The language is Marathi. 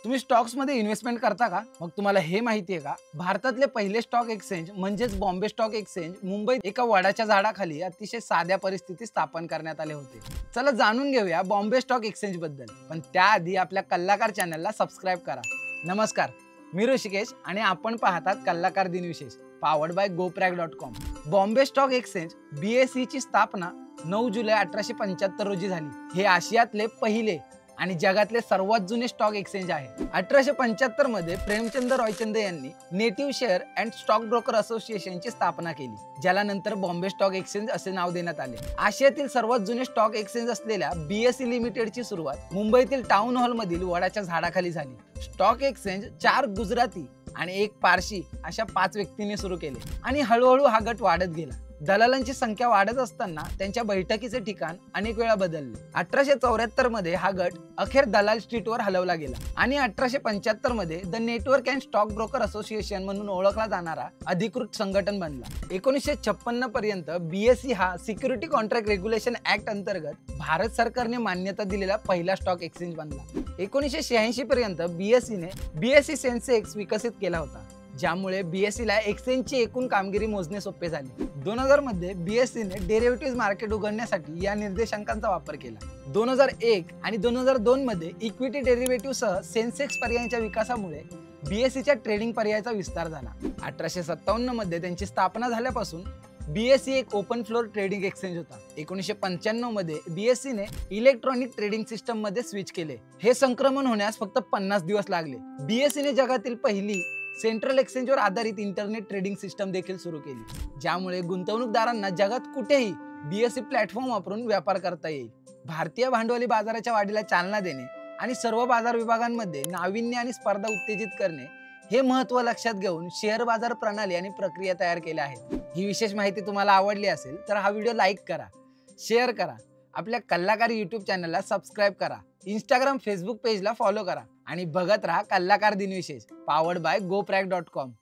तुम्ही स्टॉक्स मध्ये इन्व्हेस्टमेंट करता का? मग तुम्हाला हे माहिती आहे का, भारतातले पहिले स्टॉक एक्सचेंज म्हणजेच बॉम्बे स्टॉक एक्सचेंज मुंबईत एका वडाच्या झाडाखाली अतिशय साध्या परिस्थितीत स्थापन करण्यात आले होते. चला जाणून घेऊया बॉम्बे स्टॉक एक्सचेंज बद्दल. पण त्याआधी आपल्या कल्लाकार चॅनलला सबस्क्राईब करा. नमस्कार, मी ऋषिकेश आणि आपण पाहतात कल्लाकार दिन विशेष powered by GoPrack.com. Bombay stock exchange BSE ची स्थापना 9 जुलै 1875 रोजी झाली. हे आशियातले पहिले आणि जगातले सर्वात जुने स्टॉक एक्सचेंज आहे. 1875 मध्ये प्रेमचंद रॉयचंद यांनी native share and stock broker असोसिएशनची स्थापना केली, ज्याला नंतर बॉम्बे स्टॉक एक्सचेंज असे नाव देण्यात आले. आशियातील सर्वात जुने स्टॉक एक्सचेंज असलेल्या BSE लिमिटेडची सुरुवात मुंबईतील टाउन हॉल मधील वडाच्या झाडाखाली झाली. स्टॉक एक्सचेंज 4 गुजराती आणि 1 पारशी अशा 5 व्यक्तींनी सुरू केले आणि हळूहळू हा गट वाढत गेला. दलालांची संख्या वाढत असताना त्यांच्या बैठकीचे ठिकाण अनेक वेळा बदलले. 1874 मध्ये हा गट अखेर दलाल स्ट्रीटवर हलवला गेला आणि 1875 मध्ये the network and stock broker association म्हणून ओळखला जाणारा अधिकृत संघटन बनला. 1956 पर्यंत BSE हा सिक्युरिटी कॉन्ट्रॅक्ट रेग्युलेशन ऍक्ट अंतर्गत भारत सरकारने मान्यता दिलेला पहिला स्टॉक एक्सचेंज बनला. 1986 पर्यंत BSE ने BSE सेन्सेक्स विकसित केला होता, ज्यामुळे BSE ला एक्सचेंजची एकूण कामगिरी मोजणे सोपे झाले. 2000 मध्ये BSE ने डेरिव्हेटिव्ह मार्केट उघडण्यासाठी या निर्देशांकांचा वापर केला. 2001 आणि 2002 मध्ये इक्विटी डेरिव्हेटिव्ह सह सेन्सेक्स पर्यायांच्या विकासामुळे BSE च्या ट्रेडिंग पर्यायाचा विस्तार झाला. 1857 मध्ये त्यांची स्थापना झाल्यापासून BSE एक ओपन फ्लोर ट्रेडिंग एक्सचेंज होता. 1995 मध्ये BSE ने इलेक्ट्रॉनिक ट्रेडिंग सिस्टम मध्ये स्विच केले. हे संक्रमण होण्यास फक्त 50 दिवस लागले. BSE ने जगातील पहिली सेंट्रल एक्सचेंजवर आधारित इंटरनेट ट्रेडिंग सिस्टम देखील सुरू केली, ज्यामुळे गुंतवणूकदारांना जगात कुठेही BSE प्लॅटफॉर्म वापरून व्यापार करता येईल. भारतीय भांडवली बाजाराच्या वाढीला चालना देणे आणि सर्व बाजार विभागांमध्ये नाविन्य आणि स्पर्धा उत्तेजित करणे हे महत्त्व लक्षात घेऊन शेअर बाजार प्रणाली आणि प्रक्रिया तयार केल्या आहेत. ही विशेष माहिती तुम्हाला आवडली असेल तर हा व्हिडिओ लाईक करा, शेअर करा, आपल्या कल्लाकार YouTube चॅनलला सबस्क्राईब करा, Instagram Facebook पेजला फॉलो करा आणि बघत राहा कल्लाकार दिन विशेष पॉवर्ड बाय GoPrack.com.